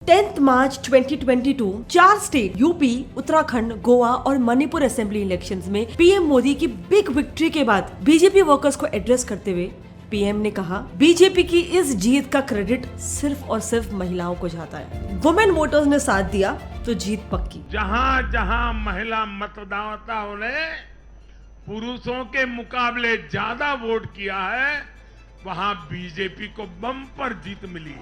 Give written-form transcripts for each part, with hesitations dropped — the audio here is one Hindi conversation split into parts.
10 मार्च 2022 4 स्टेट यूपी, उत्तराखंड, गोवा और मणिपुर असेंबली इलेक्शंस में पीएम मोदी की बिग विक्ट्री के बाद बीजेपी वर्कर्स को एड्रेस करते हुए पीएम ने कहा, बीजेपी की इस जीत का क्रेडिट सिर्फ और सिर्फ महिलाओं को जाता है। वुमेन वोटर्स ने साथ दिया तो जीत पक्की। जहां जहां महिला मतदाताओं ने पुरुषों के मुकाबले ज्यादा वोट किया है, वहां बीजेपी को बम्पर जीत मिली।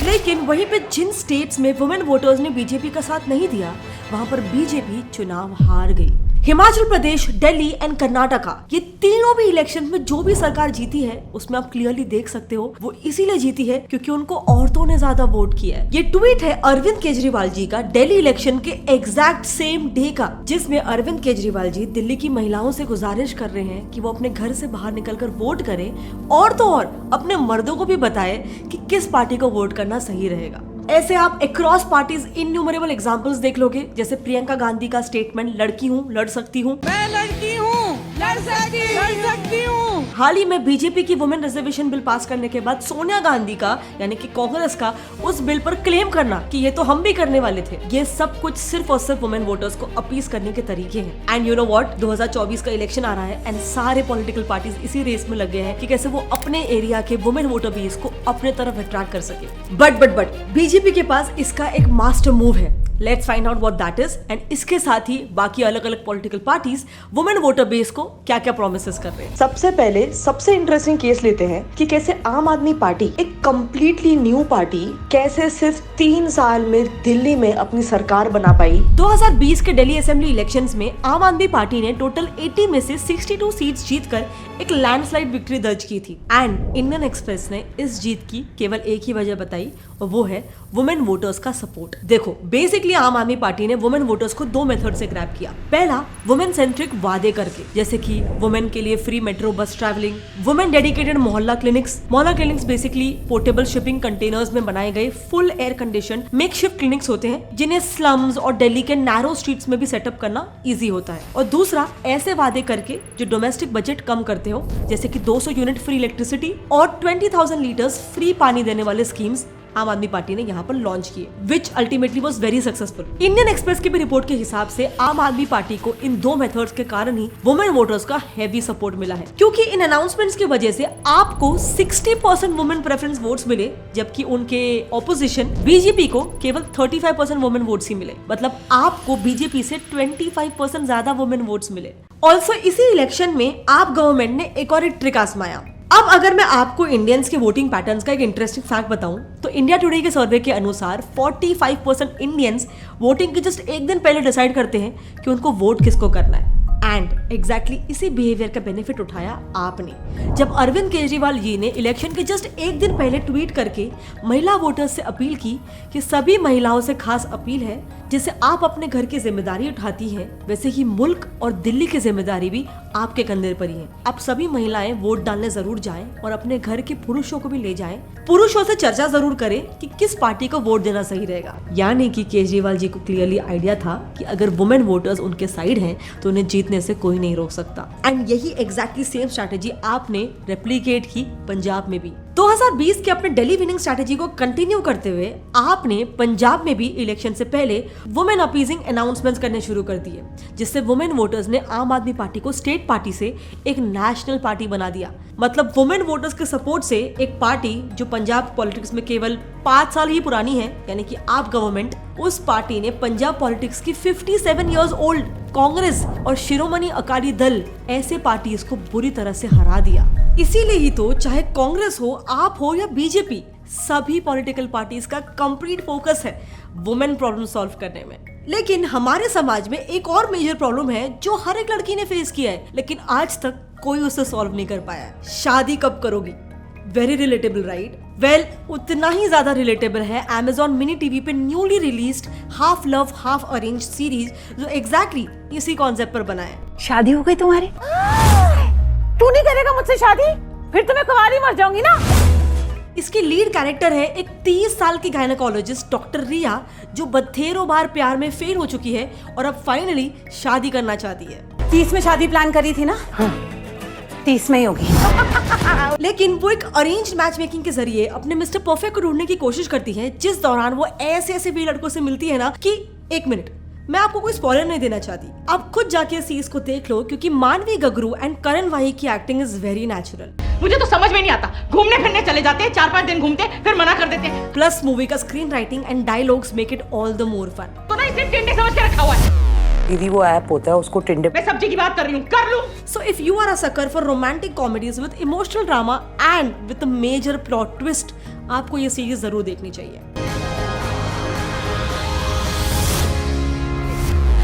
लेकिन वहीं पे जिन स्टेट्स में वुमेन वोटर्स ने बीजेपी का साथ नहीं दिया, वहां पर बीजेपी चुनाव हार गई। हिमाचल प्रदेश, दिल्ली एंड कर्नाटका, ये तीनों भी इलेक्शन में जो भी सरकार जीती है, उसमें आप क्लियरली देख सकते हो वो इसीलिए जीती है क्योंकि उनको औरतों ने ज्यादा वोट किया है। ये ट्वीट है अरविंद केजरीवाल जी का दिल्ली इलेक्शन के एग्जैक्ट सेम डे का, जिसमें अरविंद केजरीवाल जी दिल्ली की महिलाओं से गुजारिश कर रहे हैं कि वो अपने घर से बाहर निकलकर वोट करें और तो और अपने मर्दों को भी बताए कि किस पार्टी को वोट करना सही रहेगा। ऐसे आप अक्रॉस पार्टीज इन्यूमरेबल एग्जांपल्स देख लोगे, जैसे प्रियंका गांधी का स्टेटमेंट, लड़की हूँ लड़ सकती हूँ, मैं लड़की हूँ लड़ सकती हूँ। हाल ही में बीजेपी की वुमेन रिजर्वेशन बिल पास करने के बाद सोनिया गांधी का यानी कि कांग्रेस का उस बिल पर क्लेम करना कि ये तो हम भी करने वाले थे, ये सब कुछ सिर्फ और सिर्फ वुमेन वोटर्स को अपीज करने के तरीके हैं। एंड यू नो व्हाट, 2024 का इलेक्शन आ रहा है एंड सारे पॉलिटिकल पार्टीज इसी रेस में लगे हैं कि कैसे वो अपने एरिया के वुमेन वोटर बेस को अपने तरफ अट्रैक्ट कर सके। बट बीजेपी के पास इसका एक मास्टर मूव है। Let's find out what that is and इसके साथ ही बाकी अलग अलग political parties women voter base को क्या क्या प्रोमिसेस कर रहे हैं। सबसे पहले सबसे इंटरेस्टिंग केस लेते हैं कि कैसे आम आदमी पार्टी, एक कंप्लीटली न्यू पार्टी, कैसे सिर्फ 3 साल में दिल्ली में अपनी सरकार बना पाई। 2020 के दिल्ली असेंबली इलेक्शंस में आम आदमी पार्टी ने टोटल 80 में से 62 सीट्स जीतकर एक लैंडस्लाइड विक्ट्री दर्ज की थी। एंड इंडियन एक्सप्रेस ने इस जीत की केवल एक ही वजह बताई और वो है वुमेन वोटर्स का सपोर्ट। देखो, बेसिकली आम आदमी पार्टी ने वुमेन वोटर्स को 2 मेथड से ग्रैब किया। पहला, वुमेन सेंट्रिक वादे करके, जैसे कि वुमेन के लिए free metro bus travelling, women dedicated मोहल्ला क्लिनिक्स। मोहल्ला clinics basically portable shipping containers में बनाए गए full air condition makeshift clinics होते हैं, जिन्हें स्लम्स और दिल्ली के नैरो स्ट्रीट्स में भी सेटअप करना इजी होता है। और दूसरा, ऐसे वादे करके जो डोमेस्टिक बजट कम करते हो, जैसे कि 200 यूनिट फ्री इलेक्ट्रिसिटी और 20,000 लीटर्स फ्री पानी देने वाले स्कीम्स आम आदमी पार्टी ने यहाँ पर लॉन्च किए, which ultimately was very successful. Indian express की भी रिपोर्ट के हिसाब से आम आदमी पार्टी को इन 2 मेथड्स के कारण ही वुमेन वोटर्स का हेवी सपोर्ट मिला है, क्योंकि इन अनाउंसमेंट्स की वजह से आपको 60% वुमेन प्रेफरेंस वोट्स मिले, जबकि उनके ऑपोजिशन बीजेपी को केवल 35% वुमेन वोट्स ही मिले। मतलब आपको बीजेपी से 25% ज्यादा वुमेन वोट्स मिले। ऑल्सो इसी इलेक्शन में आप गवर्नमेंट ने एक और ट्रिक आजमाया। अब अगर मैं आपको इंडियंस के वोटिंग पैटर्न्स का एक इंटरेस्टिंग फैक्ट बताऊं, तो इंडिया टुडे के सर्वे के अनुसार 45% इंडियंस वोटिंग के जस्ट एक दिन पहले डिसाइड करते हैं कि उनको वोट किसको करना है। एंड एग्जैक्टली इसी बिहेवियर का बेनिफिट उठाया आपने, जब अरविंद केजरीवाल जी ने इलेक्शन के जस्ट एक दिन पहले ट्वीट करके महिला वोटर्स से अपील की कि सभी महिलाओं से खास अपील है, जैसे आप अपने घर की जिम्मेदारी उठाती हैं, वैसे ही मुल्क और दिल्ली की जिम्मेदारी भी आपके कंधे पर ही है। आप सभी महिलाएं वोट डालने जरूर जाएं और अपने घर के पुरुषों को भी ले जाएं। पुरुषों से चर्चा जरूर करें कि किस पार्टी को वोट देना सही रहेगा। यानी कि केजरीवाल जी को क्लियरली आइडिया था कि अगर वुमेन वोटर्स उनके साइड हैं तो उन्हें जीतने से कोई नहीं रोक सकता। एंड यही एग्जैक्टली सेम स्ट्रैटेजी आपने रेप्लिकेट की पंजाब में भी। 2020 के अपने दिल्ली विनिंग स्ट्रैटेजी को कंटिन्यू करते हुए आपने पंजाब में भी इलेक्शन से पहले वुमेन अपीजिंग अनाउंसमेंट्स करने शुरू कर दिए, जिससे वुमेन वोटर्स ने आम आदमी पार्टी को स्टेट पार्टी से एक नेशनल पार्टी बना दिया। मतलब वुमेन वोटर्स के सपोर्ट से एक पार्टी जो पंजाब पॉलिटिक्स में केवल 5 साल ही पुरानी है, यानी कि आप गवर्नमेंट, उस पार्टी ने पंजाब पॉलिटिक्स की 57 इयर्स ओल्ड कांग्रेस और शिरोमणि अकाली दल ऐसे पार्टीज को बुरी तरह से हरा दिया। इसीलिए ही तो चाहे कांग्रेस हो, आप हो या बीजेपी, सभी पॉलिटिकल पार्टीज का कंप्लीट फोकस है वुमेन प्रॉब्लम सॉल्व करने में। लेकिन हमारे समाज में एक और मेजर प्रॉब्लम है जो हर एक लड़की ने फेस किया है, लेकिन आज तक कोई उसे सॉल्व नहीं कर पाया है। शादी कब करोगी? Very relatable, right? वेल, उतना ही ज्यादा रिलेटेबल है Amazon मिनी टीवी पे newly released half love half arrange series, जो एग्जैक्टली इसी कॉन्सेप्ट पर बना है। शादी हो गई तुम्हारी? तू नहीं करेगा मुझसे शादी? फिर तो मैं कुंवारी मर जाऊंगी ना। इसकी लीड कैरेक्टर है एक 30 साल की गायनेकोलॉजिस्ट डॉक्टर रिया, जो बथेरों बार प्यार में फेल हो चुकी है और अब फाइनली शादी करना चाहती है। 30 में शादी प्लान करी थी ना? 30 में ही होगी। लेकिन वो एक अरेंज्ड मैच मेकिंग के जरिए अपने मिस्टर परफेक्ट को ढूंढने की कोशिश करती है, जिस दौरान वो ऐसे ऐसे भी लड़कों से मिलती है ना कि एक मिनट, मैं आपको कोई स्पॉइलर नहीं देना चाहती, आप खुद जाके सीरीज को देख लो, क्योंकि मानवी गगरू एंड करण वाही की एक्टिंग इज वेरी नेचुरल। मुझे तो समझ में नहीं आता, घूमने फिरने चले जाते हैं, 4-5 दिन घूमते फिर मना कर देते हैं। प्लस मूवी का screen writing and dialogues make it all the more fun. तो ना इसे टिंडे समझ के रखा हुआ है। दीदी वो ऐप होता है, उसको टिंडे। मैं सब्जी की बात कर रही हूँ, कर लूँ। So if you are a sucker for romantic comedies with emotional drama and with a major plot twist, आपको ये सीरीज जरूर देखनी चाहिए।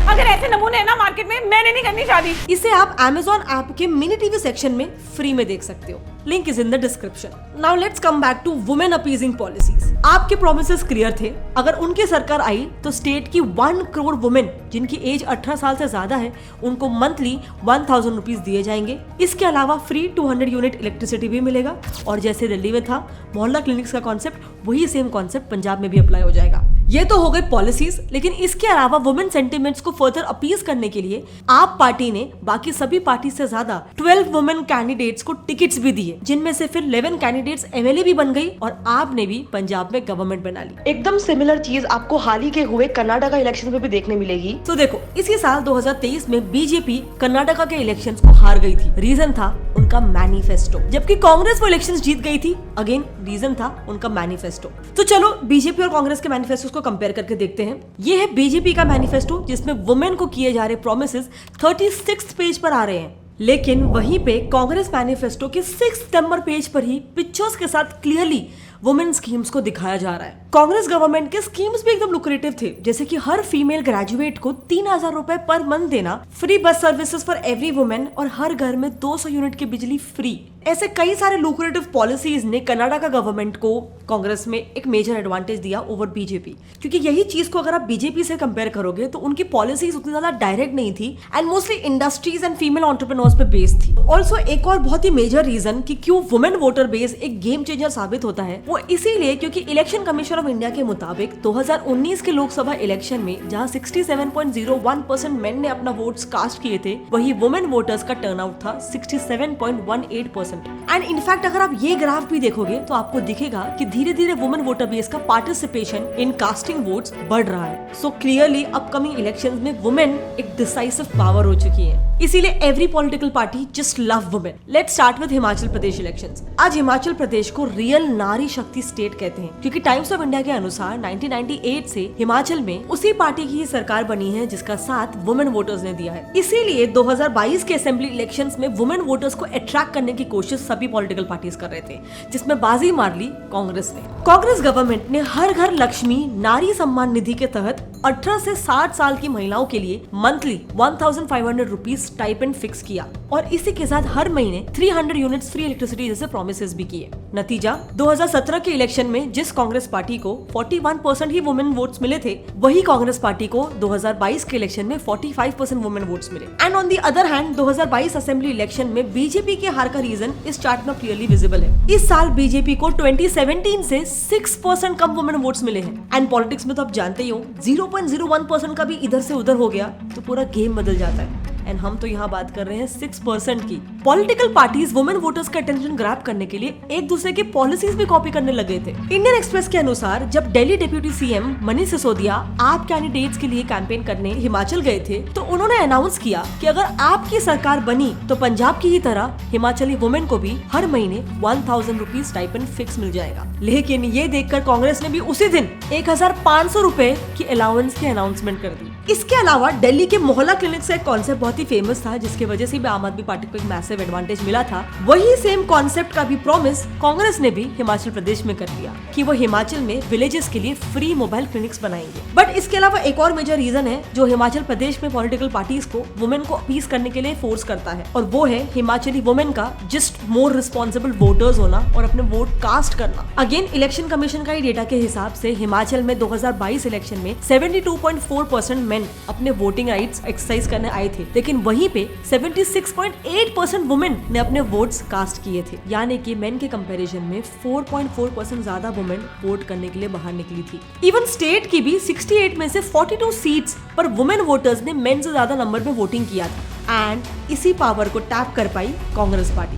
अगर ऐसे नमूने हैं ना मार्केट में, मैंने नहीं करनी शादी। इसे आप Amazon ऐप के मिनी टीवी सेक्शन में फ्री में देख सकते हो, link is in the description. Now let's come back to women appeasing policies. आपके प्रोमिसेस क्लियर थे, अगर उनकी सरकार आई तो स्टेट की 1 करोड़ वुमेन जिनकी एज 18 साल से ज्यादा है, उनको मंथली 1000 रुपीज दिए जाएंगे। इसके अलावा फ्री 200 यूनिट इलेक्ट्रिसिटी भी मिलेगा, और जैसे दिल्ली में था मोहल्ला क्लिनिक्स का कॉन्सेप्ट, वही सेम कॉन्सेप्ट पंजाब में भी अप्लाई हो जाएगा। ये तो हो गई पॉलिसीज, लेकिन इसके अलावा वुमेन सेंटिमेंट्स को फर्दर अपीज करने के लिए आप पार्टी ने बाकी सभी पार्टी से ज्यादा 12 वुमेन कैंडिडेट्स को टिकट्स भी दिए, जिनमें से फिर 11 कैंडिडेट्स एमएलए भी बन गई, और आपने भी पंजाब में गवर्नमेंट बना ली। एकदम सिमिलर चीज आपको हाल ही के हुए कर्नाटका इलेक्शन में भी देखने मिलेगी। तो देखो, इसी साल 2023 में बीजेपी कर्नाटका के इलेक्शंस को हार गई थी। रीजन था उनका मैनिफेस्टो, जबकि कांग्रेस वो इलेक्शंस जीत गई थी। अगेन रीजन था उनका मैनिफेस्टो। तो चलो बीजेपी और कांग्रेस के मैनिफेस्टोस को कंपेयर करके देखते हैं। ये है बीजेपी का मैनिफेस्टो, जिसमें वुमेन को किए जा रहे प्रोमिसेस 36 पेज पर आ रहे हैं। लेकिन वहीं पे कांग्रेस मैनिफेस्टो के 6 नंबर पेज पर ही पिक्चर्स के साथ क्लियरली वुमेन स्कीम्स को दिखाया जा रहा है। कांग्रेस गवर्नमेंट के स्कीम्स भी एकदम लुक्रेटिव थे, जैसे कि हर फीमेल ग्रेजुएट को 3000 रुपए पर मंथ देना, free bus services for every women, और हर घर में 200 यूनिट की बिजली फ्री। ऐसे कई सारे लुक्रेटिव पॉलिसीज ने कर्नाटका गवर्नमेंट को कांग्रेस में एक मेजर एडवांटेज दिया ओवर बीजेपी, क्योंकि यही चीज को अगर आप बीजेपी से कंपेयर करोगे तो उनकी पॉलिसीज उतनी ज्यादा डायरेक्ट नहीं थी and mostly industries and female entrepreneurs पे बेस्ड थी। ऑल्सो एक और बहुत ही मेजर रीजन कि क्यों वुमेन वोटर बेस एक गेम चेंजर साबित होता है, वो इसीलिए क्योंकि इलेक्शन कमीशन ऑफ इंडिया के मुताबिक 2019 के लोकसभा इलेक्शन में जहां 67.01% मेन ने अपना वोट्स कास्ट किए थे, वही वुमेन वोटर्स का टर्नआउट था 67.18%। एंड इनफैक्ट अगर आप ये ग्राफ भी देखोगे तो आपको दिखेगा कि धीरे धीरे वुमेन वोटर बेस का पार्टिसिपेशन इन कास्टिंग वोट्स बढ़ रहा है। सो क्लियरली अपकमिंग इलेक्शंस में वुमेन एक डिसाइसिव पावर हो चुकी है। इसीलिए every political party just love women. Let's start with Himachal Pradesh elections. आज हिमाचल प्रदेश को रियल नारी शक्ति स्टेट कहते हैं, क्योंकि टाइम्स ऑफ इंडिया के अनुसार 1998 से हिमाचल में उसी पार्टी की ही सरकार बनी है जिसका साथ वुमेन वोटर्स ने दिया है। इसीलिए 2022 के असेंबली इलेक्शंस में वुमेन वोटर्स को अट्रैक्ट करने की कोशिश सभी पॉलिटिकल पार्टीज कर रहे थे, जिसमें बाजी मार ली कांग्रेस ने। कांग्रेस गवर्नमेंट ने हर घर लक्ष्मी नारी सम्मान निधि के तहत 18 से 60 साल की महिलाओं के लिए मंथली 1500 रुपीज स्टाइपेंड फिक्स किया, और इसी के साथ हर महीने 300 यूनिट्स फ्री इलेक्ट्रिसिटी जैसे प्रोमिसेस भी किए। नतीजा 2017 के इलेक्शन में जिस कांग्रेस पार्टी को 41% ही वुमेन वोट्स मिले थे, वही कांग्रेस पार्टी को 2022 के इलेक्शन में 45% वुमेन वोट्स मिले। And on the other hand 2022 assembly election में बीजेपी के हार का रीजन इस चार्ट में क्लियरली विजिबल है। इस साल बीजेपी को 2017 से 6% कम वुमेन वोट्स मिले हैं। एंड पॉलिटिक्स में तो आप जानते ही हो, 0.01% का भी इधर से उधर हो गया तो पूरा गेम बदल जाता है। एंड हम तो यहाँ बात कर रहे हैं 6% की। पॉलिटिकल पार्टीज वुमेन वोटर्स का अटेंशन ग्रैब करने के लिए एक दूसरे की पॉलिसीज भी कॉपी करने लगे थे। इंडियन एक्सप्रेस के अनुसार जब दिल्ली डिप्यूटी सीएम मनीष सिसोदिया आप कैंडिडेट्स के लिए कैंपेन करने हिमाचल गए थे, तो उन्होंने अनाउंस किया कि अगर आपकी सरकार बनी तो पंजाब की ही तरह हिमाचली वुमेन को भी हर महीने 1000 रुपीज स्टाइपेंड फिक्स मिल जाएगा। लेकिन ये देखकर कांग्रेस ने भी उसी दिन 1500 रुपए की अलाउंस की अनाउंसमेंट कर दी। इसके अलावा दिल्ली के मोहल्ला क्लिनिक्स का एक कॉन्सेप्ट बहुत ही फेमस था, जिसकी वजह से भी आम आदमी पार्टी को एक मैसिव एडवांटेज मिला था। वही सेम कॉन्सेप्ट का भी प्रॉमिस कांग्रेस ने भी हिमाचल प्रदेश में कर दिया कि वो हिमाचल में विलेजेस के लिए फ्री मोबाइल क्लिनिक्स बनाएंगे। बट इसके अलावा एक और मेजर रीजन है जो हिमाचल प्रदेश में पॉलिटिकल पार्टीज को वुमेन को अपीज करने के लिए फोर्स करता है, और वो है हिमाचली वुमेन का जस्ट मोर रिस्पॉन्सिबल वोटर्स होना और अपने वोट कास्ट करना। अगेन इलेक्शन कमीशन का ही डेटा के हिसाब से हिमाचल में 2022 इलेक्शन में 72.4% मेन अपने वोटिंग राइट्स एक्सरसाइज करने आए थे, लेकिन वहीं पे 76.8% वुमेन ने अपने वोट्स कास्ट किए थे। यानी कि मेन के कंपैरिजन में 4.4% ज्यादा वुमेन वोट करने के लिए बाहर निकली थी। इवन स्टेट की भी 68 में से 42 सीट्स पर वुमेन वोटर्स ने मेन से ज्यादा नंबर में वोटिंग किया था। एंड इसी पावर को टैप कर पाई कांग्रेस पार्टी।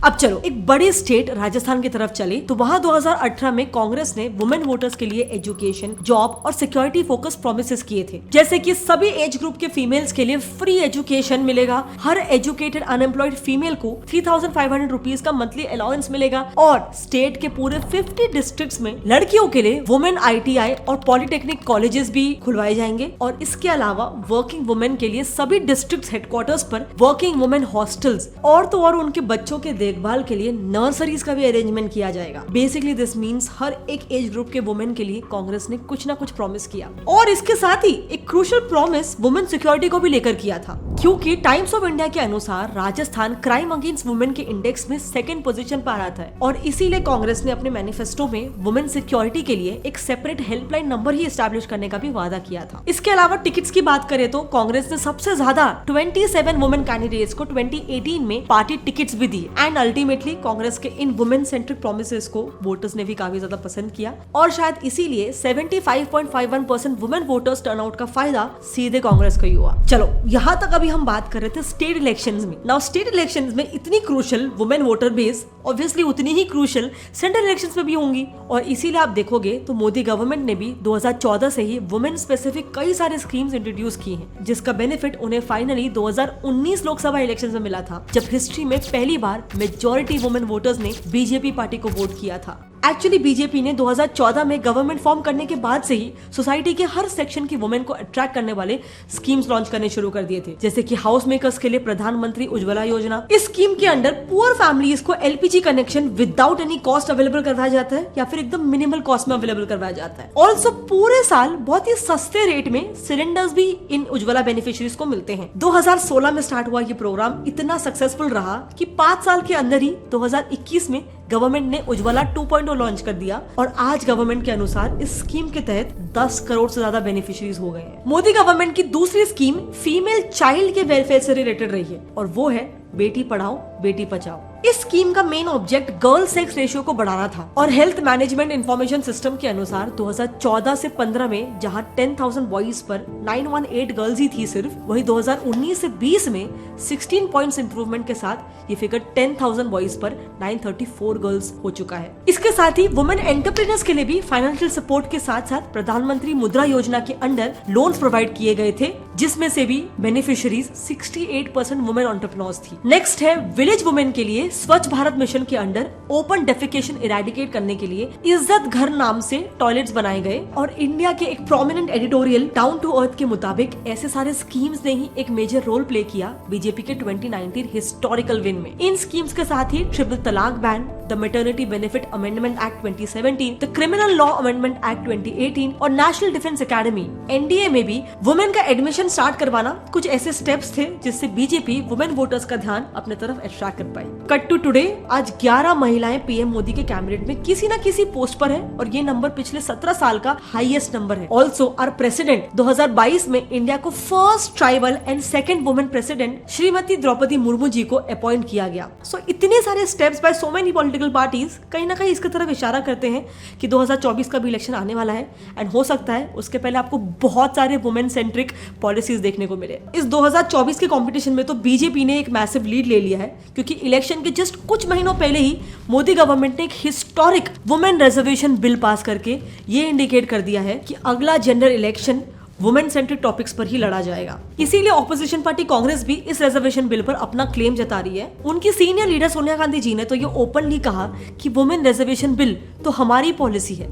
अब चलो एक बड़े स्टेट राजस्थान की तरफ चले तो वहां 2018 में कांग्रेस ने वुमेन वोटर्स के लिए एजुकेशन, जॉब और सिक्योरिटी फोकस प्रोमिसेस किए थे, जैसे कि सभी एज ग्रुप के फीमेल्स के लिए फ्री एजुकेशन मिलेगा, हर एजुकेटेड अनएम्प्लॉयड फीमेल को 3,500 रुपीज का मंथली अलाउंस मिलेगा और स्टेट के पूरे 50 डिस्ट्रिक्ट्स में लड़कियों के लिए वुमेन ITI और पॉलिटेक्निक कॉलेजेस भी खुलवाए जाएंगे और इसके अलावा वर्किंग वुमेन के लिए सभी डिस्ट्रिक्ट हेडक्वार्टर्स पर वर्किंग वुमेन हॉस्टल्स और तो और उनके बच्चों के देखभाल के लिए नर्सरीज का भी अरेंजमेंट किया जाएगा। बेसिकली दिस मींस हर एक एज ग्रुप के वुमेन के लिए कांग्रेस ने कुछ ना कुछ प्रॉमिस किया और इसके साथ ही एक क्रूशियल प्रॉमिस वुमेन सिक्योरिटी को भी लेकर किया था, क्योंकि टाइम्स ऑफ इंडिया के अनुसार राजस्थान क्राइम अगेंस्ट वुमेन के इंडेक्स में 2nd पोजीशन पर आ रहा था और इसीलिए कांग्रेस ने अपने मैनिफेस्टो में वुमेन सिक्योरिटी के लिए एक separate helpline number he establish करने का भी वादा किया था। इसके अलावा टिकट्स की बात करें तो कांग्रेस ने सबसे ज्यादा 27 वुमेन कैंडिडेट्स को 2018 में पार्टी टिकट्स भी दिए एंड अल्टीमेटली कांग्रेस के इन वुमेन सेंट्रिक प्रोमिसेस को वोटर्स ने भी काफी ज्यादा पसंद किया और शायद इसीलिए 75.51% वुमेन वोटर्स टर्नआउट का फायदा सीधे कांग्रेस को ही हुआ। चलो यहाँ तक अभी हम बात कर रहे थे स्टेट इलेक्शंस में। नाउ स्टेट इलेक्शंस में इतनी crucial women voter base obviously उतनी ही क्रूशियल सेंट्रल इलेक्शंस में भी होंगी और इसीलिए आप देखोगे तो मोदी गवर्नमेंट ने भी 2014 से ही वुमेन स्पेसिफिक कई सारे स्कीम्स इंट्रोड्यूस की हैं, जिसका बेनिफिट उन्हें फाइनली 2019 लोकसभा इलेक्शंस में मिला था, जब हिस्ट्री में पहली बार मेजॉरिटी वुमेन वोटर्स ने बीजेपी पार्टी को वोट किया था। एक्चुअली बीजेपी ने 2014 में गवर्नमेंट फॉर्म करने के बाद से ही सोसाइटी के हर सेक्शन की वुमेन को अट्रैक्ट करने वाले स्कीम्स लॉन्च करने शुरू कर दिए थे, जैसे कि हाउस मेकर्स के लिए प्रधानमंत्री उज्ज्वला योजना। इस स्कीम के अंडर पुअर फैमिलीज को LPG connection without any cost available करवाया जाता है या फिर एकदम मिनिमल कॉस्ट में अवेलेबल करवाया जाता है। ऑल्सो पूरे साल बहुत ही सस्ते रेट में सिलेंडर्स भी इन उज्ज्वला बेनिफिशियरीज को मिलते हैं। 2016 में स्टार्ट हुआ ये प्रोग्राम इतना सक्सेसफुल रहा कि 5 साल के अंदर ही 2021 में गवर्नमेंट ने उज्ज्वला 2.0 लॉन्च कर दिया और आज गवर्नमेंट के अनुसार इस स्कीम के तहत 10 करोड़ से ज्यादा बेनिफिशियरीज हो गए हैं। मोदी गवर्नमेंट की दूसरी स्कीम फीमेल चाइल्ड के वेलफेयर से रिलेटेड रही है और वो है बेटी पढ़ाओ बेटी बचाओ। इस स्कीम का main object girl sex ratio को बढ़ाना था और हेल्थ मैनेजमेंट इंफॉर्मेशन सिस्टम के अनुसार 2014 से 15 में जहां 10,000 बॉयज पर 918 गर्ल्स ही थी सिर्फ, वही 2019 से 20 में 16 पॉइंट्स इंप्रूवमेंट के साथ ये फिगर 10,000 बॉयज पर 934 गर्ल्स हो चुका है। इसके साथ ही वुमेन एंटरप्रेन्योर्स के लिए भी फाइनेंशियल सपोर्ट के साथ साथ प्रधानमंत्री मुद्रा योजना के अंडर लोन्स प्रोवाइड किए गए थे, जिसमें से भी बेनिफिशियरीज 68% वुमेन एंटरप्रेन्योर्स थी। नेक्स्ट है विलेज वुमेन के लिए स्वच्छ भारत मिशन के अंडर ओपन डेफिकेशन इरेडिकेट करने के लिए इज्जत घर नाम से टॉयलेट्स बनाए गए और इंडिया के एक prominent editorial down to earth के मुताबिक ऐसे सारे स्कीम्स ने ही एक मेजर रोल प्ले किया बीजेपी के 2019 हिस्टोरिकल विन में। इन स्कीम्स के साथ ही ट्रिपल तलाक ban, the maternity benefit amendment act 2017, the criminal law amendment act 2018 और नेशनल डिफेंस अकेडमी NDA में भी वुमेन का एडमिशन स्टार्ट करवाना कुछ ऐसे स्टेप्स थे जिससे बीजेपी वुमेन वोटर्स का ध्यान अपने तरफ अट्रैक्ट कर पाई। कट टू टुडे, आज 11 महिलाएं पीएम मोदी के कैबिनेट में किसी न किसी पोस्ट पर है और ये नंबर पिछले 17 साल का हाईएस्ट नंबर है। ऑल्सो आवर प्रेसिडेंट 2022 में इंडिया को first tribal and second women president Shrimati Droupadi Murmu ji को अपॉइंट किया गया। सो इतने सारे steps by so many political parties कहीं ना कहीं इसकी तरफ इशारा करते हैं कि 2024 का भी इलेक्शन आने वाला है एंड हो सकता है उसके पहले आपको बहुत सारे वुमेन सेंट्रिक पॉलिसीज देखने को मिले। इस 2024 के कंपटीशन में तो बीजेपी ने एक मैसिव लीड ले लिया है, क्योंकि इलेक्शन के जस्ट कुछ महीनों पहले ही मोदी गवर्नमेंट ने एक historic women reservation bill pass करके ये इंडिकेट कर दिया है कि अगला general election women centric topics पर ही लड़ा जाएगा। इसीलिए ऑपोजिशन पार्टी कांग्रेस भी इस रिजर्वेशन बिल पर अपना क्लेम जता रही है। उनकी सीनियर लीडर सोनिया गांधी जी ने तो ये ओपनली कहा कि वुमेन रिजर्वेशन बिल तो हमारी पॉलिसी है,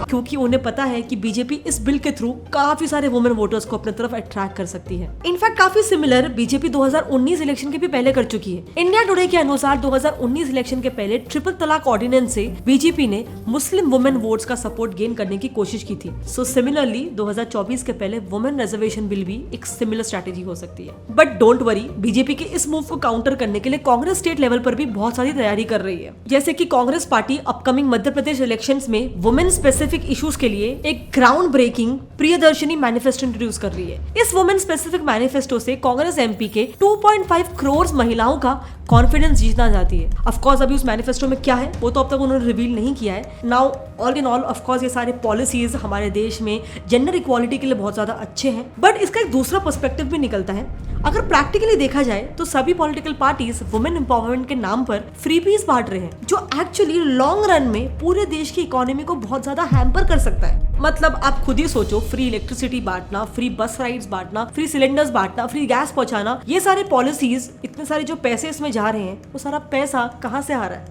क्योंकि उन्हें पता है कि बीजेपी इस बिल के थ्रू काफी सारे वुमेन वोटर्स को अपने तरफ अट्रैक्ट कर सकती है। इनफैक्ट काफी सिमिलर बीजेपी 2019 इलेक्शन के भी पहले कर चुकी है। इंडिया टुडे के अनुसार 2019 इलेक्शन के पहले ट्रिपल तलाक ऑर्डिनेंस से बीजेपी ने मुस्लिम वुमेन वोट्स का सपोर्ट गेन करने की कोशिश की थी। सो सिमिलरली 2024 के पहले वुमेन रिजर्वेशन बिल भी एक सिमिलर स्ट्रैटेजी हो सकती है। बट डोंट वरी, बीजेपी के इस मूव को काउंटर करने के लिए कांग्रेस स्टेट लेवल पर भी बहुत सारी तैयारी कर रही है। जैसे कि Congress party upcoming Madhya Pradesh elections में वुमेन स्पेसिफिक इश्यूज के लिए एक ground breaking Priyadarshini manifesto introduce कर रही है। इस वुमेन स्पेसिफिक मैनिफेस्टो से कांग्रेस MP के 2.5 करोड़ महिलाओं का कॉन्फिडेंस जीतना चाहती है। ऑफ कोर्स अभी उस मैनिफेस्टो में क्या है वो तो अब तक उन्होंने रिवील नहीं किया है। Now all in all of course ये सारे पॉलिसीज हमारे देश में जेंडर इक्वालिटी के लिए बहुत ज्यादा अच्छे हैं, बट इसका एक दूसरा पर्सपेक्टिव भी निकलता है। अगर प्रैक्टिकली देखा जाए तो सभी पॉलिटिकल पार्टीज वुमेन एम्पावरमेंट के नाम पर फ्रीबीज बांट रहे हैं, जो एक्चुअली लॉन्ग रन में पूरे देश की इकोनॉमी को बहुत ज्यादा हैम्पर कर सकता है। मतलब आप खुद ही सोचो, फ्री इलेक्ट्रिसिटी बांटना, फ्री बस राइड्स बांटना, फ्री सिलेंडर्स बांटना, फ्री गैस पहुंचाना, ये सारे पॉलिसीज, इतने सारे जो पैसे इसमें जा रहे हैं वो सारा पैसा कहाँ से आ रहा है?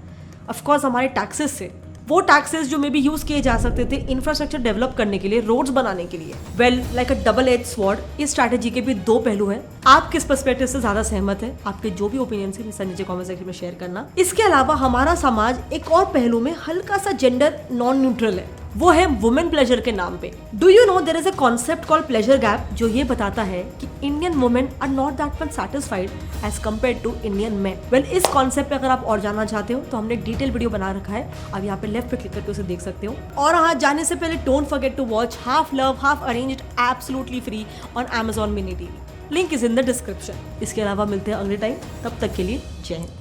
ऑफ कोर्स हमारे टैक्सेस से। वो टैक्सेस जो में भी यूज किए जा सकते थे इंफ्रास्ट्रक्चर डेवलप करने के लिए, रोड्स बनाने के लिए। वेल, लाइक अ डबल एज स्वॉर्ड, इस स्ट्रैटेजी के भी दो पहलू हैं। आप किस पर्सपेक्टिव से ज्यादा सहमत है? आपके जो भी ओपिनियन है मुझसे नीचे कमेंट सेक्शन में शेयर करना। इसके अलावा हमारा समाज एक और पहलू में हल्का सा जेंडर नॉन न्यूट्रल है, वो है वुमेन प्लेजर के नाम पे। Do you know there is a concept called pleasure gap, जो ये बताता है कि Indian women are not that much satisfied as compare to Indian men. Well, इस कॉन्सेप्ट पे अगर आप और जानना चाहते हो तो हमने एक डिटेल वीडियो बना रखा है, आप यहाँ पे लेफ्ट पे क्लिक करके उसे देख सकते हो। और हाँ, जाने से पहले don't forget to watch half love half arranged absolutely free on Amazon mini TV. Link is in the description. इसके अलावा मिलते हैं अगले टाइम, तब तक के लिए जय हिंद।